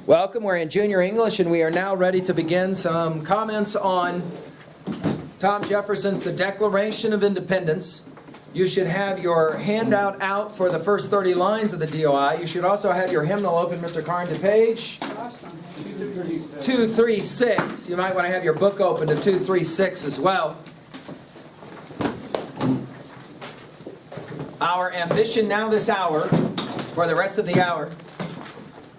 Welcome. We're in Junior English, and we are now ready to begin some comments on Tom Jefferson's The Declaration of Independence. You should have your handout out for the first 30 lines of the DOI. You should also have your hymnal open, Mr. Karn, to page 236. You might want to have your book open to 236 as well. Our ambition now this hour, for the rest of the hour,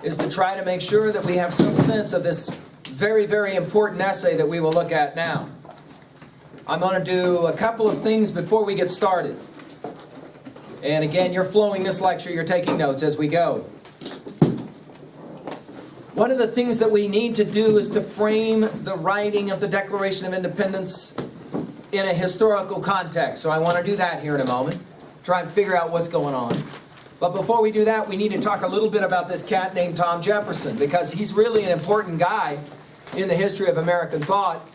is to try to make sure that we have some sense of this very, very important essay that we will look at now. I'm going to do a couple of things before we get started. And again, you're flowing this lecture, you're taking notes as we go. One of the things that we need to do is to frame the writing of the Declaration of Independence in a historical context. So I want to do that here in a moment. Try and figure out what's going on. But before we do that, we need to talk a little bit about this cat named Tom Jefferson, because he's really an important guy in the history of American thought.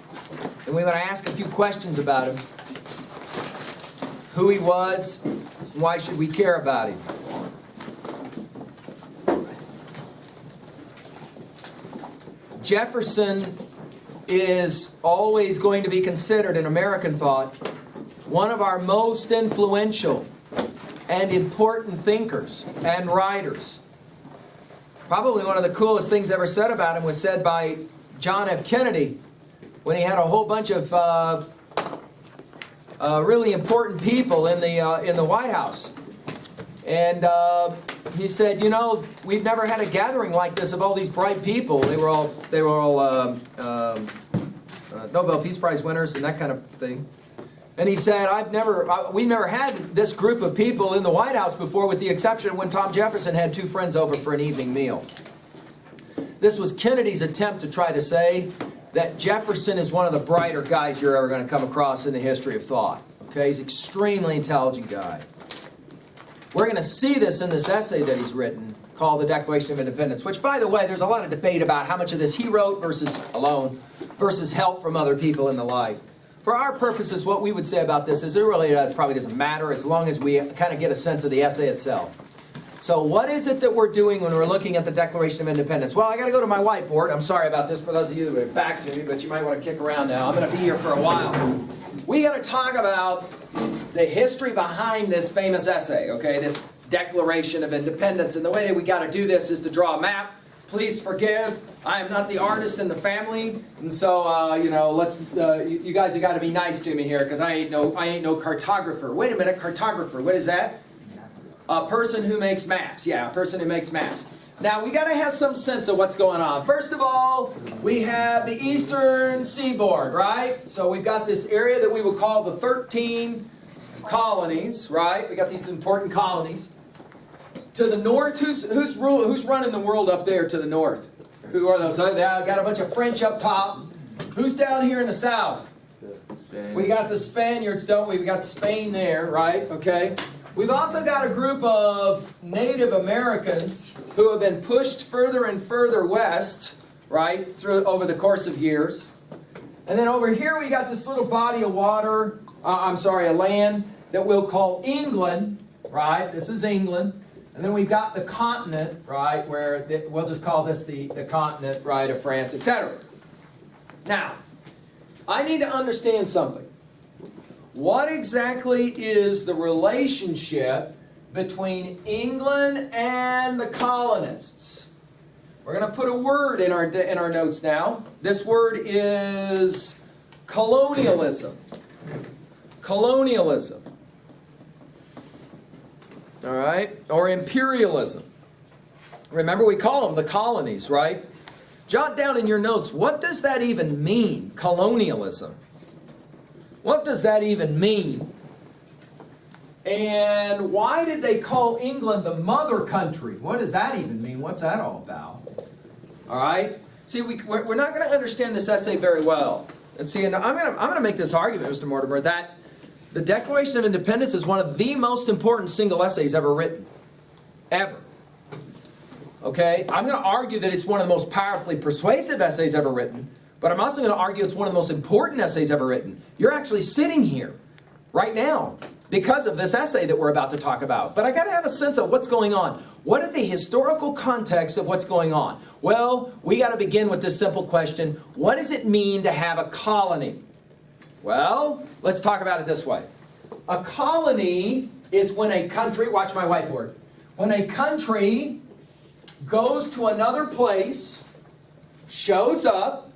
And we want to ask a few questions about him. Who he was, and why should we care about him? Jefferson is always going to be considered in American thought one of our most influential and important thinkers and writers. Probably one of the coolest things ever said about him was said by John F. Kennedy when he had a whole bunch of really important people in the White House. And he said, you know, we've never had a gathering like this of all these bright people. They were all Nobel Peace Prize winners and that kind of thing. And he said, we've never had this group of people in the White House before, with the exception when Tom Jefferson had two friends over for an evening meal. This was Kennedy's attempt to try to say that Jefferson is one of the brighter guys you're ever going to come across in the history of thought. Okay, he's an extremely intelligent guy. We're going to see this in this essay that he's written called The Declaration of Independence, which, by the way, there's a lot of debate about how much of this he wrote versus alone, versus help from other people and the like. For our purposes, what we would say about this is it really probably doesn't matter as long as we kind of get a sense of the essay itself. So what is it that we're doing when we're looking at the Declaration of Independence? Well, I got to go to my whiteboard. I'm sorry about this for those of you who are back to me, but you might want to kick around now. I'm going to be here for a while. We got to talk about the history behind this famous essay, okay, this Declaration of Independence. And the way that we got to do this is to draw a map. Please forgive, I am not the artist in the family, and so you know, you guys have got to be nice to me here, because I ain't no cartographer. Wait a minute, cartographer, what is that? A person who makes maps. Yeah, a person who makes maps. Now we got to have some sense of what's going on. First of all, we have the eastern seaboard, right? So we've got this area that we would call the 13 colonies, right? We got these important colonies. To the north, who's running the world up there to the north? Who are those? They got a bunch of French up top. Who's down here in the south? We got the Spaniards, don't we? We got Spain there, right? Okay. We've also got a group of Native Americans who have been pushed further and further west, right, over the course of years. And then over here we got this little body of water, a land that we'll call England, right? This is England. And then we've got the continent, right, where we'll just call this the continent, right, of France, etc. Now, I need to understand something. What exactly is the relationship between England and the colonists? We're going to put a word in our notes now. This word is colonialism. Colonialism. All right? Or imperialism. Remember, we call them the colonies, right? Jot down in your notes, what does that even mean, colonialism? What does that even mean? And why did they call England the mother country? What does that even mean? What's that all about? All right? See, we're not going to understand this essay very well. And see, and I'm going to make this argument, Mr. Mortimer, that the Declaration of Independence is one of the most important single essays ever written. Ever. Okay? I'm going to argue that it's one of the most powerfully persuasive essays ever written, but I'm also going to argue it's one of the most important essays ever written. You're actually sitting here right now because of this essay that we're about to talk about. But I got to have a sense of what's going on. What is the historical context of what's going on? Well, we got to begin with this simple question. What does it mean to have a colony? Well, let's talk about it this way. A colony is when a country, watch my whiteboard, when a country goes to another place, shows up,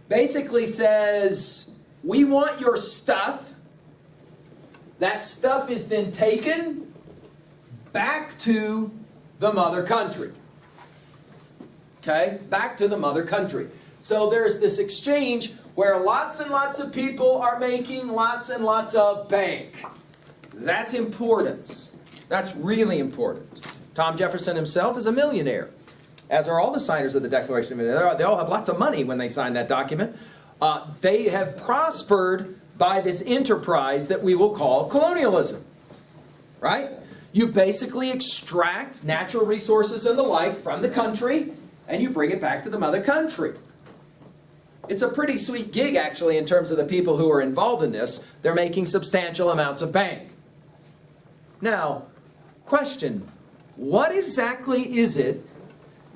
basically says, we want your stuff. That stuff is then taken back to the mother country. Okay? Back to the mother country. So there's this exchange where lots and lots of people are making lots and lots of bank. That's importance. That's really important. Tom Jefferson himself is a millionaire, as are all the signers of the Declaration of Independence. They all have lots of money when they sign that document. They have prospered by this enterprise that we will call colonialism. Right? You basically extract natural resources and the like from the country, and you bring it back to the mother country. It's a pretty sweet gig, actually, in terms of the people who are involved in this. They're making substantial amounts of bank. Now, question, what exactly is it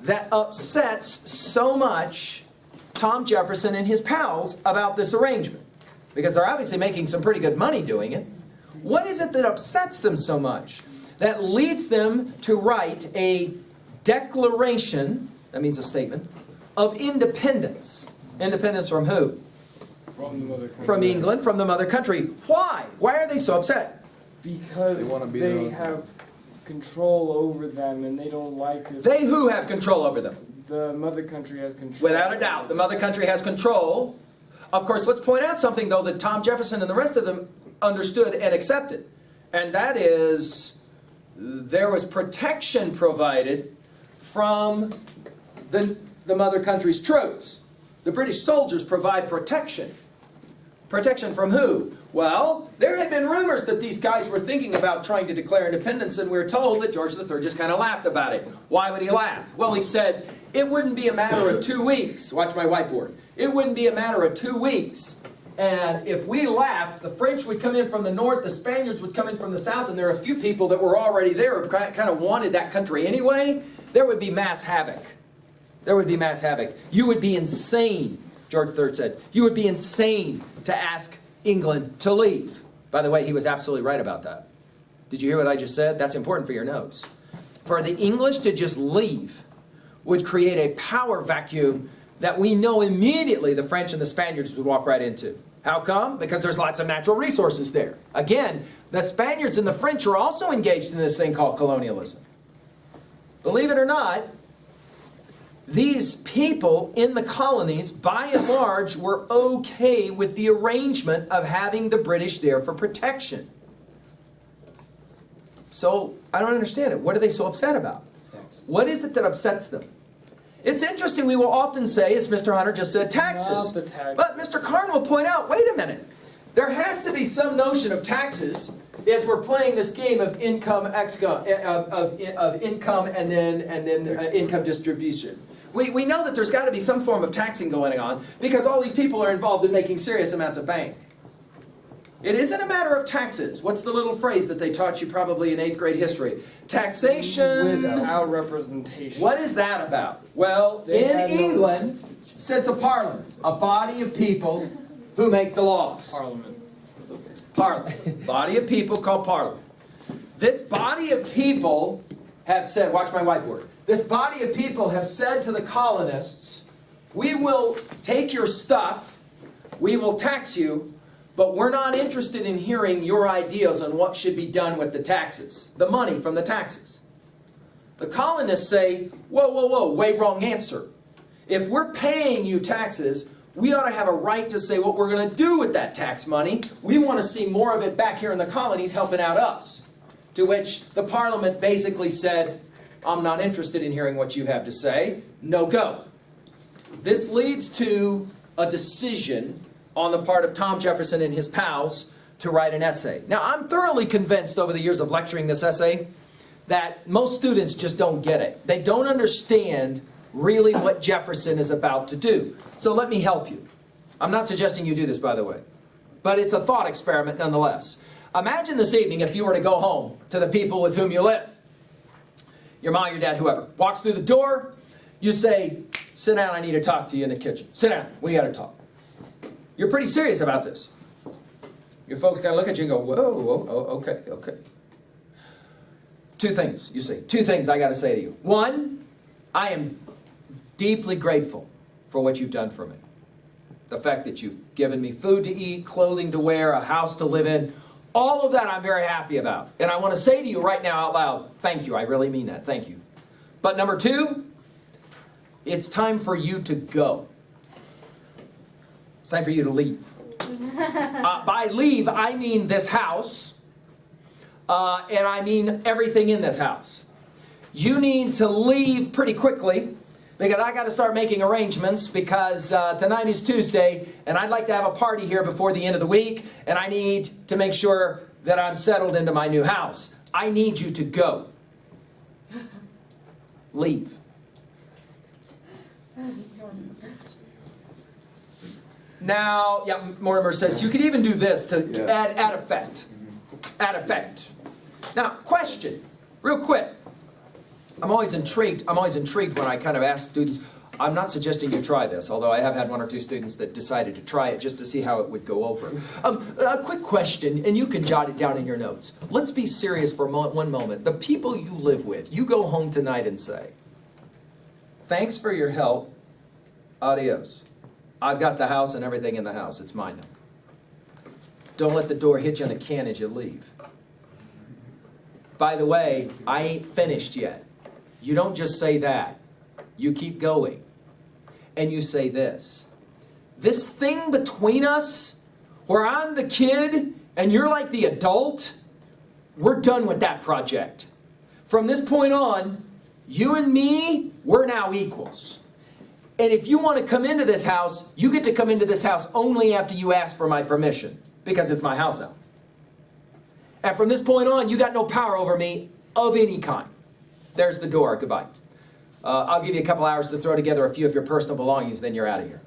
that upsets so much Tom Jefferson and his pals about this arrangement? Because they're obviously making some pretty good money doing it. What is it that upsets them so much that leads them to write a declaration, that means a statement, of independence? Independence from who? From the mother country. From England, from the mother country. Why? Why are they so upset? Because they have control over them and they don't like this. They who have control over them? The mother country has control. Without a doubt, the mother country has control. Of course, let's point out something, though, that Tom Jefferson and the rest of them understood and accepted. And that is, there was protection provided from the mother country's troops. The British soldiers provide protection. Protection from who? Well, there had been rumors that these guys were thinking about trying to declare independence, and we're told that George III just kind of laughed about it. Why would he laugh? Well, he said, it wouldn't be a matter of 2 weeks. Watch my whiteboard. It wouldn't be a matter of 2 weeks. And if we laughed, the French would come in from the north, the Spaniards would come in from the south, and there are a few people that were already there who kind of wanted that country anyway. There would be mass havoc. There would be mass havoc. You would be insane, George III said. You would be insane to ask England to leave. By the way, he was absolutely right about that. Did you hear what I just said? That's important for your notes. For the English to just leave would create a power vacuum that we know immediately the French and the Spaniards would walk right into. How come? Because there's lots of natural resources there. Again, the Spaniards and the French are also engaged in this thing called colonialism. Believe it or not, these people in the colonies, by and large, were okay with the arrangement of having the British there for protection. So, I don't understand it. What are they so upset about? What is it that upsets them? It's interesting, we will often say, as Mr. Hunter just said, taxes. Not the taxes. But Mr. Karn will point out, wait a minute. There has to be some notion of taxes as we're playing this game of income, of income and then income distribution. We know that there's got to be some form of taxing going on because all these people are involved in making serious amounts of bank. It isn't a matter of taxes. What's the little phrase that they taught you probably in 8th grade history? Taxation. Without representation. What is that about? Well, in England sits a parliament, a body of people who make the laws. Parliament. Parliament. Body of people called parliament. This body of people have said, watch my whiteboard. This body of people have said to the colonists, we will take your stuff, we will tax you, but we're not interested in hearing your ideas on what should be done with the taxes, the money from the taxes. The colonists say, whoa, whoa, whoa, way wrong answer. If we're paying you taxes, we ought to have a right to say what we're going to do with that tax money. We want to see more of it back here in the colonies helping out us. To which the Parliament basically said, I'm not interested in hearing what you have to say. No go. This leads to a decision on the part of Tom Jefferson and his pals to write an essay. Now, I'm thoroughly convinced over the years of lecturing this essay that most students just don't get it. They don't understand really what Jefferson is about to do. So let me help you. I'm not suggesting you do this, by the way. But it's a thought experiment nonetheless. Imagine this evening if you were to go home to the people with whom you live. Your mom, your dad, whoever. Walks through the door. You say, sit down, I need to talk to you in the kitchen. Sit down, we got to talk. You're pretty serious about this. Your folks got to look at you and go, whoa, okay. Two things, you see. Two things I got to say to you. One, I am deeply grateful for what you've done for me. The fact that you've given me food to eat, clothing to wear, a house to live in. All of that I'm very happy about. And I want to say to you right now out loud, thank you. I really mean that. Thank you. But number two, it's time for you to go. It's time for you to leave. By leave, I mean this house. And I mean everything in this house. You need to leave pretty quickly because I got to start making arrangements because tonight is Tuesday and I'd like to have a party here before the end of the week and I need to make sure that I'm settled into my new house. I need you to go. Leave. Now, Mortimer says you could even do this to add effect. Add effect. Now, question, real quick. I'm always intrigued when I kind of ask students. I'm not suggesting you try this, although I have had one or two students that decided to try it just to see how it would go over. A quick question, and you can jot it down in your notes. Let's be serious for one moment. The people you live with, you go home tonight and say, thanks for your help, adios. I've got the house and everything in the house. It's mine now. Don't let the door hit you in the can as you leave. By the way, I ain't finished yet. You don't just say that. You keep going. And you say this. This thing between us, where I'm the kid and you're like the adult, we're done with that project. From this point on, you and me, we're now equals. And if you want to come into this house, you get to come into this house only after you ask for my permission, because it's my house now. And from this point on, you got no power over me of any kind. There's the door. Goodbye. I'll give you a couple hours to throw together a few of your personal belongings, then you're out of here.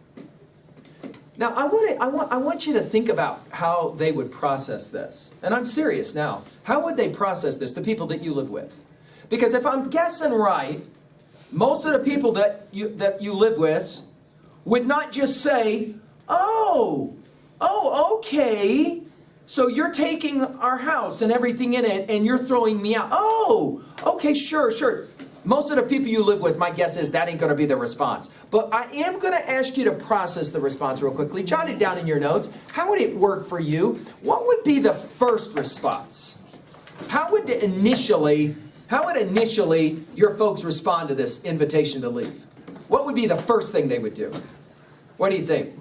Now, I want you to think about how they would process this. And I'm serious now. How would they process this, the people that you live with? Because if I'm guessing right, most of the people that you live with would not just say, oh, okay, so you're taking our house and everything in it and you're throwing me out. Oh, okay, sure. Most of the people you live with, my guess is that ain't going to be the response. But I am going to ask you to process the response real quickly. Jot it down in your notes. How would it work for you? What would be the first response? How would initially your folks respond to this invitation to leave? What would be the first thing they would do? What do you think?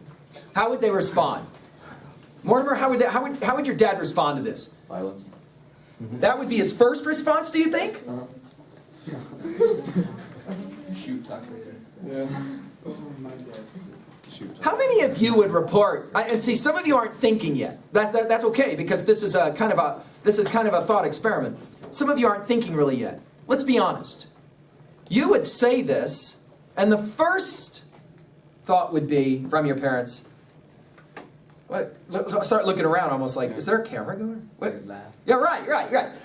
How would they respond? Mortimer, how would your dad respond to this? Violence. That would be his first response, do you think? Shoot, talk later. Yeah. How many of you would report? And see, some of you aren't thinking yet. That's okay, because this is kind of a thought experiment. Some of you aren't thinking really yet. Let's be honest. You would say this, and the first thought would be from your parents. What? Start looking around, almost like, is there a camera going? What? Laugh. Yeah, right.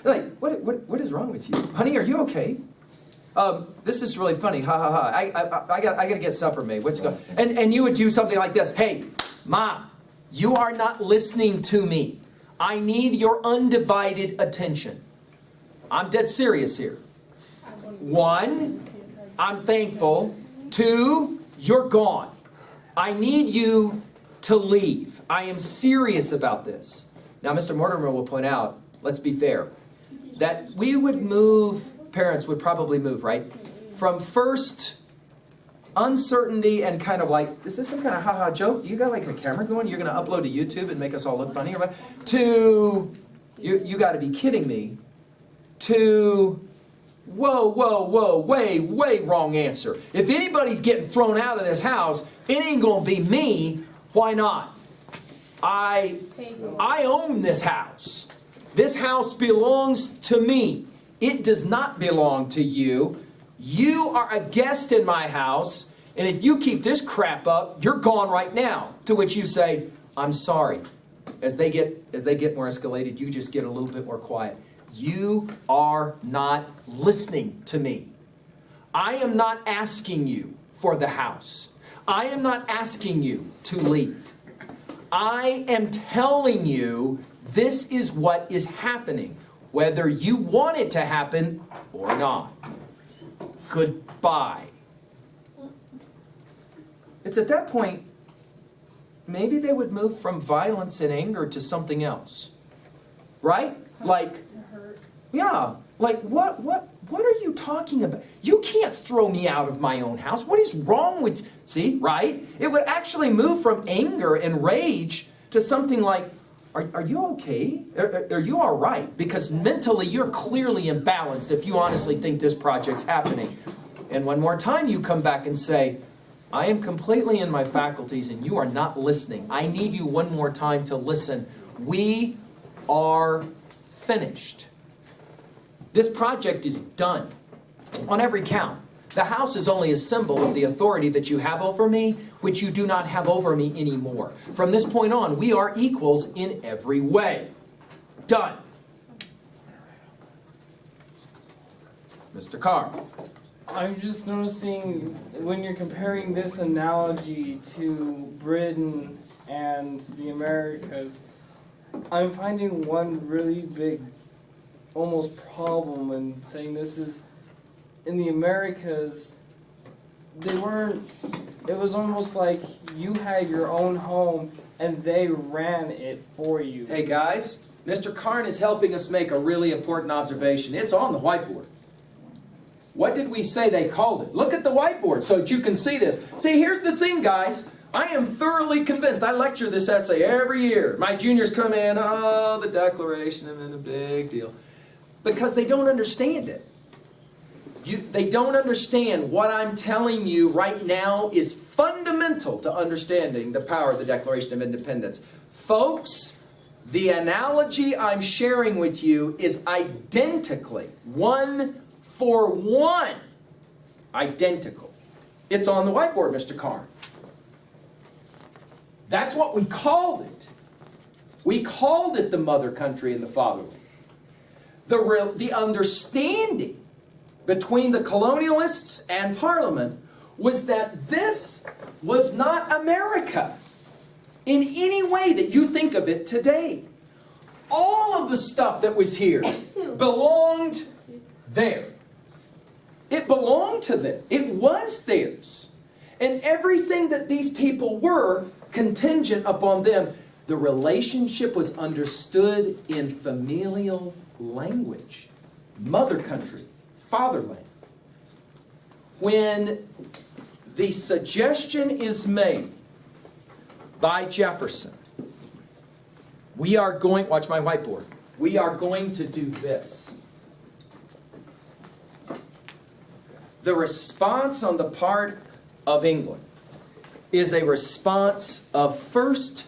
Like, what is wrong with you, honey? Are you okay? This is really funny. Ha ha ha. I got to get supper made. What's going? And you would do something like this. Hey, Mom, you are not listening to me. I need your undivided attention. I'm dead serious here. 1, I'm thankful. 2, you're gone. I need you to leave. I am serious about this. Now, Mr. Mortimer will point out, let's be fair, that we would move, parents would probably move, right? From first uncertainty and kind of like, is this some kind of ha-ha joke? You got like a camera going? You're going to upload to YouTube and make us all look funny? Or what? To, you got to be kidding me. To, whoa, way wrong answer. If anybody's getting thrown out of this house, it ain't going to be me. Why not? I own this house. This house belongs to me. It does not belong to you. You are a guest in my house, and if you keep this crap up, you're gone right now. To which you say, I'm sorry. as they get more escalated, you just get a little bit more quiet. You are not listening to me. I am not asking you for the house. I am not asking you to leave. I am telling you this is what is happening, whether you want it to happen or not. Goodbye. It's at that point, maybe they would move from violence and anger to something else. Right? Like, yeah, like what are you talking about? You can't throw me out of my own house. What is wrong with, see, right? It would actually move from anger and rage to something like, are you okay? Are you all right? Because mentally you're clearly imbalanced if you honestly think this project's happening. And one more time you come back and say, I am completely in my faculties and you are not listening. I need you one more time to listen. We are finished. This project is done on every count. The house is only a symbol of the authority that you have over me, which you do not have over me anymore. From this point on, we are equals in every way. Done. Mr. Carr. I'm just noticing when you're comparing this analogy to Britain and the Americas, I'm finding one really big, almost problem in saying this is, in the Americas, it was almost like you had your own home and they ran it for you. Hey guys, Mr. Karn is helping us make a really important observation. It's on the whiteboard. What did we say they called it? Look at the whiteboard so that you can see this. See, here's the thing, guys. I am thoroughly convinced. I lecture this essay every year. My juniors come in, oh, the Declaration, and then the big deal. Because they don't understand it. They don't understand what I'm telling you right now is fundamental to understanding the power of the Declaration of Independence. Folks, the analogy I'm sharing with you is identically, 1 for 1, identical. It's on the whiteboard, Mr. Karn. That's what we called it. We called it the mother country and the fatherland. The understanding between the colonialists and Parliament was that this was not America in any way that you think of it today. All of the stuff that was here belonged there. It belonged to them. It was theirs. And everything that these people were contingent upon them. The relationship was understood in familial language. Mother country, fatherland. When the suggestion is made by Jefferson, we are going, watch my whiteboard, we are going to do this. The response on the part of England is a response of first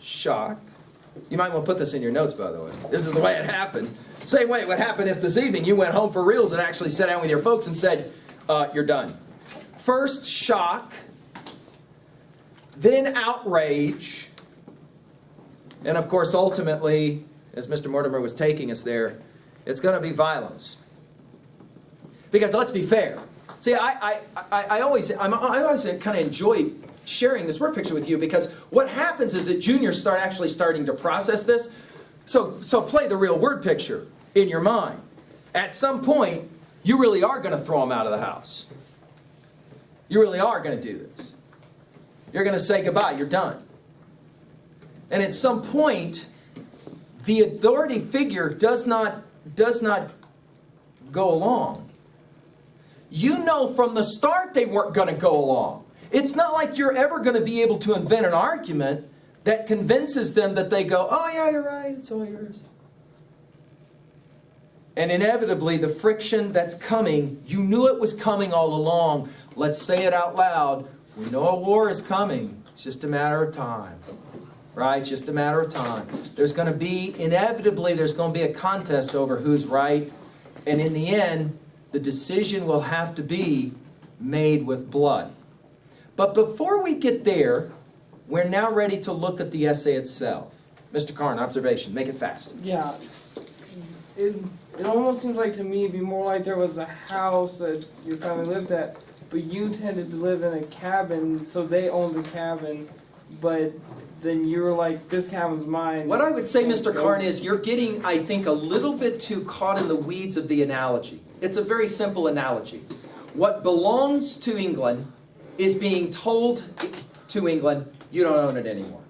shock. You might want to put this in your notes, by the way. This is the way it happened. Same way it would happen if this evening you went home for reals and actually sat down with your folks and said, you're done. First shock, then outrage, and of course ultimately, as Mr. Mortimer was taking us there, it's going to be violence. Because let's be fair. See, I always kind of enjoy sharing this word picture with you because what happens is that juniors start actually starting to process this. So play the real word picture in your mind. At some point, you really are going to throw them out of the house. You really are going to do this. You're going to say goodbye. You're done. And at some point, the authority figure does not go along. You know from the start they weren't going to go along. It's not like you're ever going to be able to invent an argument that convinces them that they go, oh yeah, you're right, it's all yours. And inevitably the friction that's coming, you knew it was coming all along. Let's say it out loud. We know a war is coming. It's just a matter of time. Right? It's just a matter of time. There's going to be, inevitably, there's going to be a contest over who's right. And in the end, the decision will have to be made with blood. But before we get there, we're now ready to look at the essay itself. Mr. Karn, observation. Make it fast. Yeah. It almost seems like to me it'd be more like there was a house that your family lived at, but you tended to live in a cabin, so they owned the cabin, but then you were like, this cabin's mine. What I would say, Mr. Karn, is you're getting, I think, a little bit too caught in the weeds of the analogy. It's a very simple analogy. What belongs to England is being told to England, you don't own it anymore.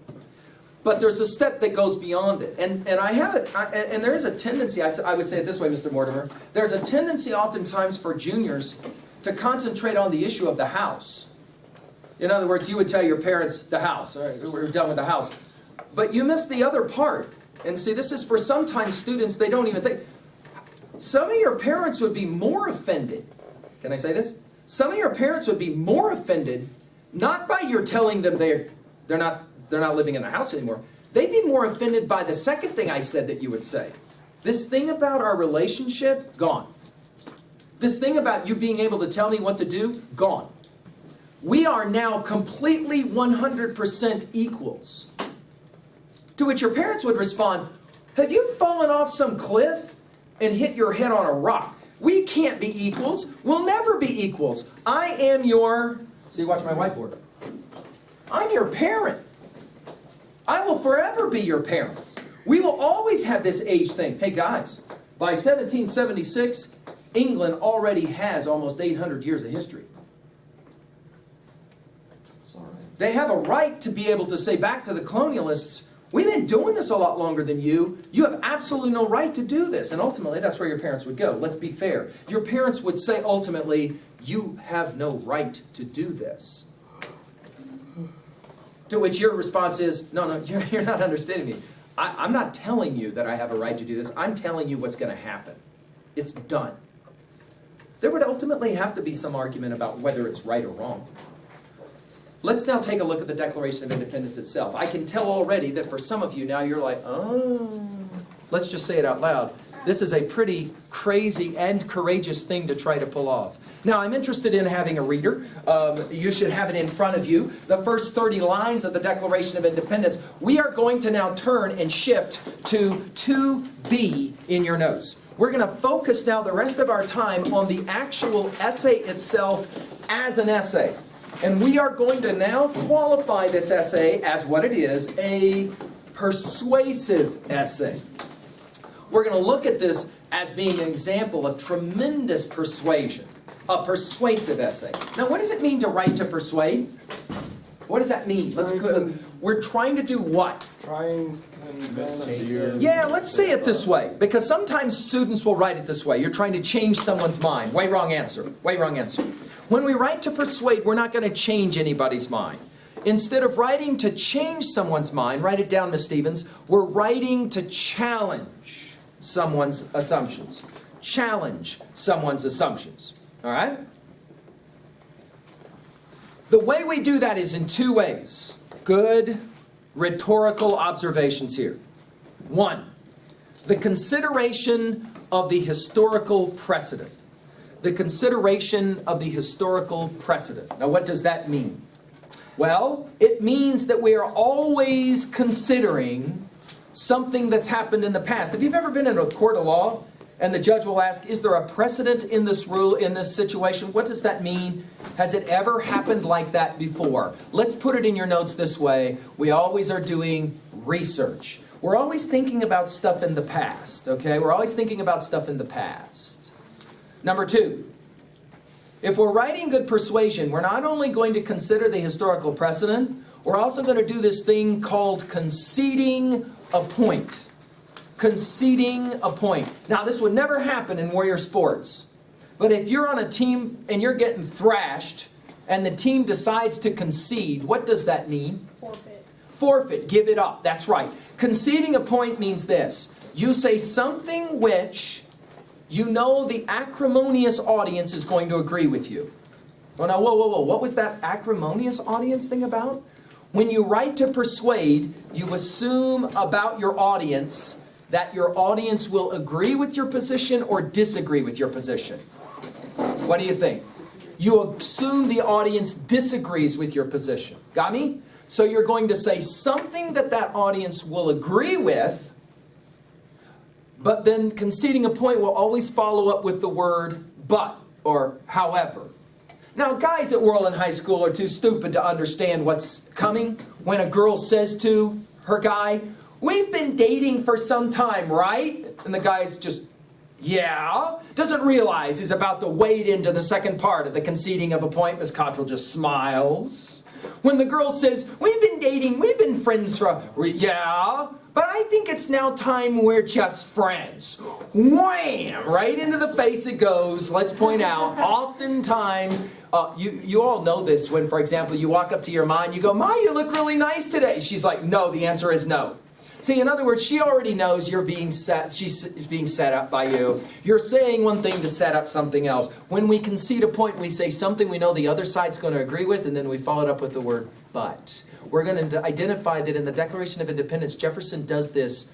But there's a step that goes beyond it. And I have it, and there is a tendency, I would say it this way, Mr. Mortimer, there's a tendency oftentimes for juniors to concentrate on the issue of the house. In other words, you would tell your parents the house, all right, we're done with the house. But you miss the other part. And see, this is for sometimes students, they don't even think. Some of your parents would be more offended. Can I say this? Some of your parents would be more offended, not by your telling them they're not living in the house anymore. They'd be more offended by the second thing I said that you would say. This thing about our relationship, gone. This thing about you being able to tell me what to do, gone. We are now completely 100% equals. To which your parents would respond, have you fallen off some cliff and hit your head on a rock? We can't be equals. We'll never be equals. I am your, see, watch my whiteboard. I'm your parent. I will forever be your parent. We will always have this age thing. Hey guys, by 1776, England already has almost 800 years of history. Sorry. They have a right to be able to say back to the colonialists, we've been doing this a lot longer than you. You have absolutely no right to do this. And ultimately, that's where your parents would go. Let's be fair. Your parents would say ultimately, you have no right to do this. To which your response is, no, you're not understanding me. I'm not telling you that I have a right to do this. I'm telling you what's going to happen. It's done. There would ultimately have to be some argument about whether it's right or wrong. Let's now take a look at the Declaration of Independence itself. I can tell already that for some of you now you're like, oh, let's just say it out loud. This is a pretty crazy and courageous thing to try to pull off. Now, I'm interested in having a reader. You should have it in front of you. The first 30 lines of the Declaration of Independence. We are going to now turn and shift to 2B in your notes. We're going to focus now the rest of our time on the actual essay itself as an essay. And we are going to now qualify this essay as what it is, a persuasive essay. We're going to look at this as being an example of tremendous persuasion, a persuasive essay. Now, what does it mean to write to persuade? What does that mean? We're trying to do what? Trying to Yeah, let's say it this way, because sometimes students will write it this way. You're trying to change someone's mind. Way wrong answer. Way wrong answer. When we write to persuade, we're not going to change anybody's mind. Instead of writing to change someone's mind, write it down, Miss Stevens, we're writing to challenge someone's assumptions. Challenge someone's assumptions. All right? The way we do that is in two ways. Good rhetorical observations here. One, the consideration of the historical precedent. The consideration of the historical precedent. Now, what does that mean? Well, it means that we are always considering something that's happened in the past. If you've ever been in a court of law and the judge will ask, is there a precedent in this rule, in this situation? What does that mean? Has it ever happened like that before? Let's put it in your notes this way. We always are doing research. We're always thinking about stuff in the past, okay? We're always thinking about stuff in the past. Number two, if we're writing good persuasion, we're not only going to consider the historical precedent, we're also going to do this thing called conceding a point. Conceding a point. Now, this would never happen in warrior sports. But if you're on a team and you're getting thrashed and the team decides to concede, what does that mean? Forfeit. Forfeit. Give it up. That's right. Conceding a point means this. You say something which you know the acrimonious audience is going to agree with you. Well, now, whoa. What was that acrimonious audience thing about? When you write to persuade, you assume about your audience that your audience will agree with your position or disagree with your position. What do you think? You assume the audience disagrees with your position. Got me? So you're going to say something that that audience will agree with, but then conceding a point will always follow up with the word but or however. Now, guys at Whirlwind High School are too stupid to understand what's coming when a girl says to her guy, "We've been dating for some time, right?" And the guy's just, "Yeah." Doesn't realize he's about to wade into the second part of the conceding of a point. Miss Cottrell just smiles. When the girl says, "We've been dating, we've been friends for," "Yeah, but I think it's now time we're just friends." Wham! Right into the face it goes. Let's point out, oftentimes, you all know this when, for example, you walk up to your ma and you go, "Ma, you look really nice today." She's like, "No," the answer is no. See, in other words, she already knows you're being set, she's being set up by you. You're saying one thing to set up something else. When we concede a point, we say something we know the other side's going to agree with, and then we follow it up with the word but. We're going to identify that in the Declaration of Independence, Jefferson does this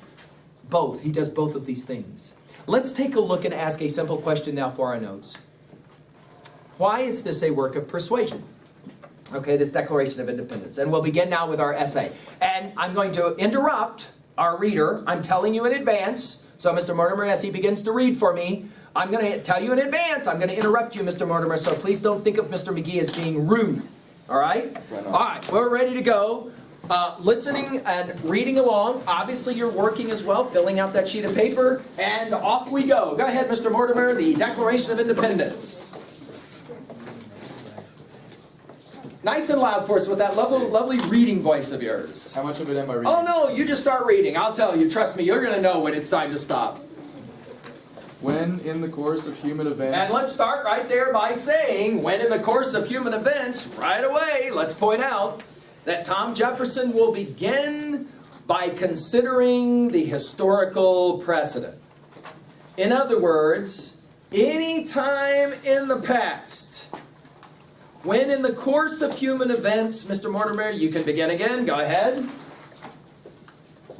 both. He does both of these things. Let's take a look and ask a simple question now for our notes. Why is this a work of persuasion? Okay, this Declaration of Independence. And we'll begin now with our essay. And I'm going to interrupt our reader. I'm telling you in advance. So Mr. Mortimer, as he begins to read for me, I'm going to tell you in advance. I'm going to interrupt you, Mr. Mortimer. So please don't think of Mr. McGee as being rude. All right? Right on. All right, we're ready to go. Listening and reading along. Obviously, you're working as well, filling out that sheet of paper. And off we go. Go ahead, Mr. Mortimer, the Declaration of Independence. Nice and loud for us with that lovely reading voice of yours. How much of it am I reading? Oh no, you just start reading. I'll tell you, trust me, you're going to know when it's time to stop. When in the course of human events... And let's start right there by saying, when in the course of human events, right away, let's point out that Tom Jefferson will begin by considering the historical precedent. In other words, any time in the past, when in the course of human events, Mr. Mortimer, you can begin again, go ahead.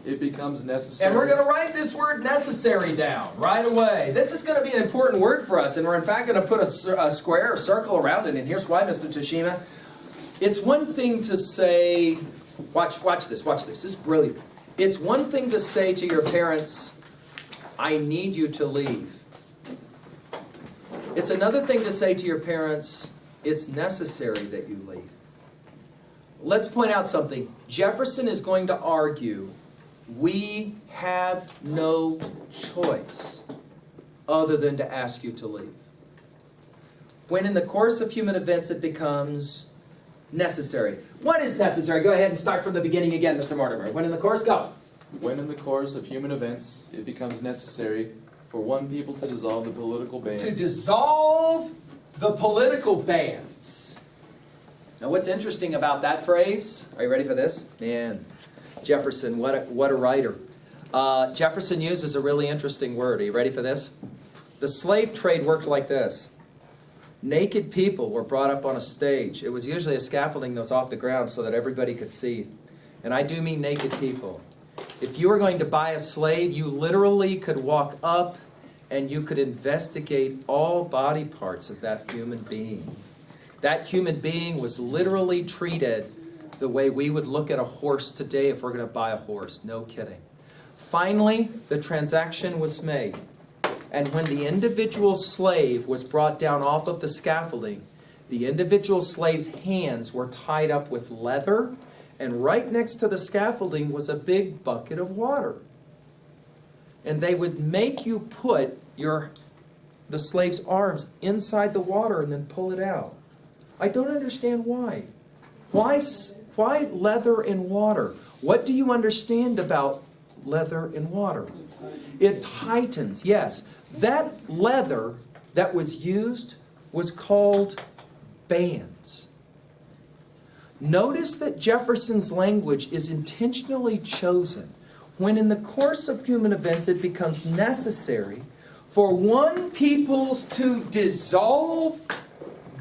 It becomes necessary... And we're going to write this word necessary down right away. This is going to be an important word for us, and we're in fact going to put a square or circle around it, and here's why, Mr. Tashima. It's one thing to say, watch this, this is brilliant. It's one thing to say to your parents, "I need you to leave." It's another thing to say to your parents, "It's necessary that you leave." Let's point out something. Jefferson is going to argue we have no choice other than to ask you to leave. When in the course of human events it becomes necessary. What is necessary? Go ahead and start from the beginning again, Mr. Mortimer. When in the course, go. When in the course of human events it becomes necessary for one people to dissolve the political bands... To dissolve the political bands. Now what's interesting about that phrase? Are you ready for this? Man, Jefferson, what a writer. Jefferson uses a really interesting word. Are you ready for this? The slave trade worked like this. Naked people were brought up on a stage. It was usually a scaffolding that was off the ground so that everybody could see. And I do mean naked people. If you were going to buy a slave, you literally could walk up and you could investigate all body parts of that human being. That human being was literally treated the way we would look at a horse today if we're going to buy a horse. No kidding. Finally, the transaction was made. And when the individual slave was brought down off of the scaffolding, the individual slave's hands were tied up with leather, and right next to the scaffolding was a big bucket of water. And they would make you put the slave's arms inside the water and then pull it out. I don't understand why. Why leather and water? What do you understand about leather and water? It tightens, yes. That leather that was used was called bands. Notice that Jefferson's language is intentionally chosen when in the course of human events it becomes necessary for one people to dissolve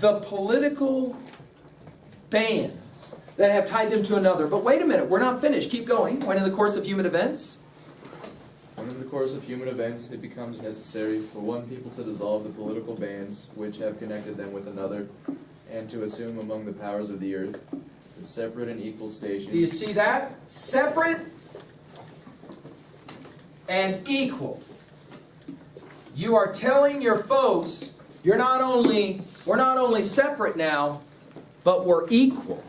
the political bands that have tied them to another. But wait a minute, we're not finished. Keep going. When in the course of human events? When in the course of human events it becomes necessary for one people to dissolve the political bands which have connected them with another, and to assume among the powers of the earth the separate and equal station. Do you see that? Separate and equal. You are telling your folks, we're not only separate now, but we're equal.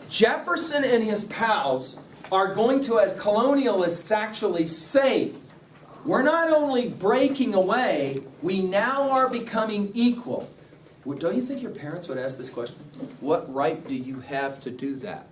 Jefferson and his pals are going to, as colonialists actually say, we're not only breaking away, we now are becoming equal. Well, don't you think your parents would ask this question? What right do you have to do that?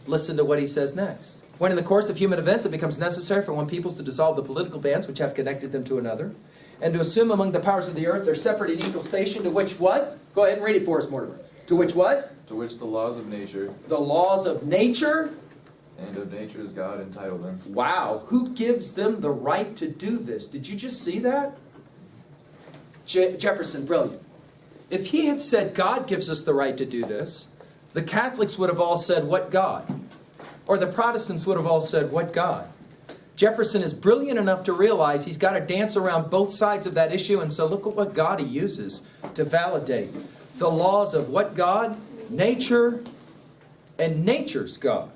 Listen to what he says next. When in the course of human events it becomes necessary for one peoples to dissolve the political bands which have connected them to another, and to assume among the powers of the earth their separate and equal station, to which what? Go ahead and read it for us, Mortimer. To which what? To which the laws of nature The laws of nature. and of nature's God entitle them. Wow, who gives them the right to do this? Did you just see that? Jefferson, brilliant. If he had said God gives us the right to do this, the Catholics would have all said, what God? Or the Protestants would have all said, what God? Jefferson is brilliant enough to realize he's got to dance around both sides of that issue, and so look at what God he uses to validate the laws of what God? Nature, and nature's God.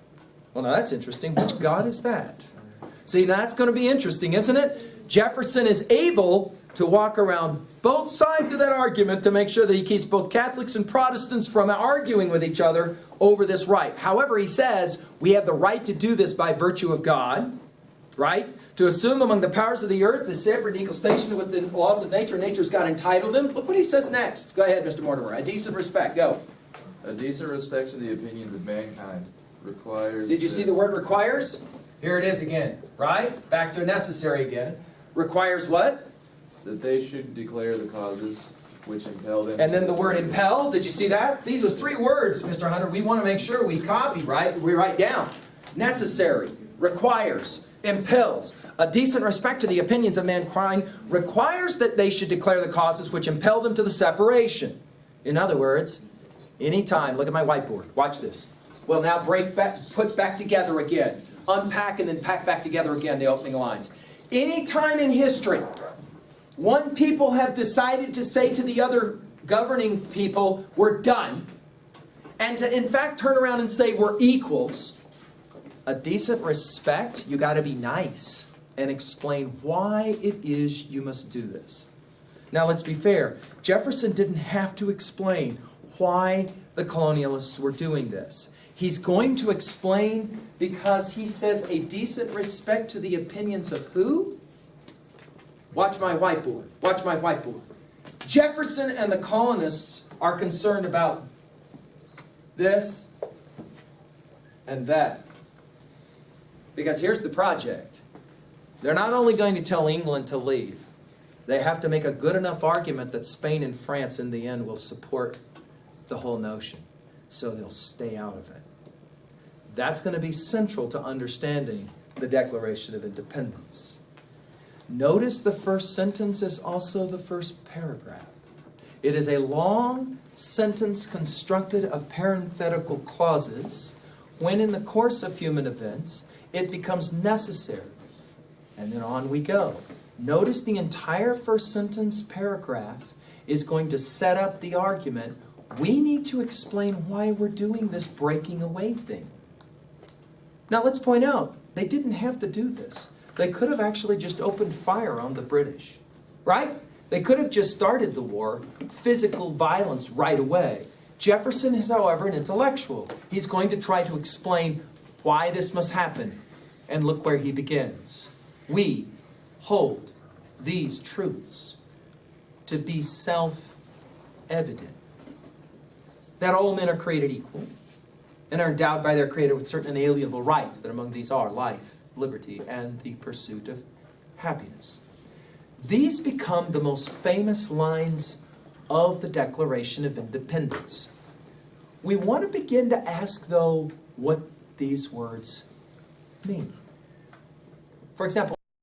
Well, now that's interesting. Which God is that? See, now that's going to be interesting, isn't it? Jefferson is able to walk around both sides of that argument to make sure that he keeps both Catholics and Protestants from arguing with each other over this right. However, he says we have the right to do this by virtue of God, right? To assume among the powers of the earth the separate and equal station with the laws of nature, nature's God entitled them. Look what he says next. Go ahead, Mr. Mortimer. A decent respect. Go. A decent respect to the opinions of mankind requires... Did you see the word requires? Here it is again, right? Back to necessary again. Requires what? That they should declare the causes which impel them. And then to the word separate. impel, did you see that? These are three words, Mr. Hunter, we want to make sure we copy, right? We write down. Necessary, requires, impels. A decent respect to the opinions of mankind requires that they should declare the causes which impel them to the separation. In other words, anytime, look at my whiteboard, watch this. We'll now break back, put back together again. Unpack and then pack back together again the opening lines. Anytime in history, one people have decided to say to the other governing people, we're done, and to in fact turn around and say we're equals, a decent respect, you got to be nice and explain why it is you must do this. Now let's be fair. Jefferson didn't have to explain why the colonialists were doing this. He's going to explain because he says a decent respect to the opinions of who? Watch my whiteboard. Watch my whiteboard. Jefferson and the colonists are concerned about this and that. Because here's the project. They're not only going to tell England to leave, they have to make a good enough argument that Spain and France in the end will support the whole notion. So they'll stay out of it. That's going to be central to understanding the Declaration of Independence. Notice the first sentence is also the first paragraph. It is a long sentence constructed of parenthetical clauses when in the course of human events it becomes necessary. And then on we go. Notice the entire first sentence paragraph is going to set up the argument. We need to explain why we're doing this breaking away thing. Now let's point out, they didn't have to do this. They could have actually just opened fire on the British, right? They could have just started the war, physical violence right away. Jefferson is, however, an intellectual. He's going to try to explain why this must happen. And look where he begins. We hold these truths to be self-evident. That all men are created equal and are endowed by their Creator with certain inalienable rights, that among these are life, liberty, and the pursuit of happiness. These become the most famous lines of the Declaration of Independence. We want to begin to ask, though, what these words mean. For example,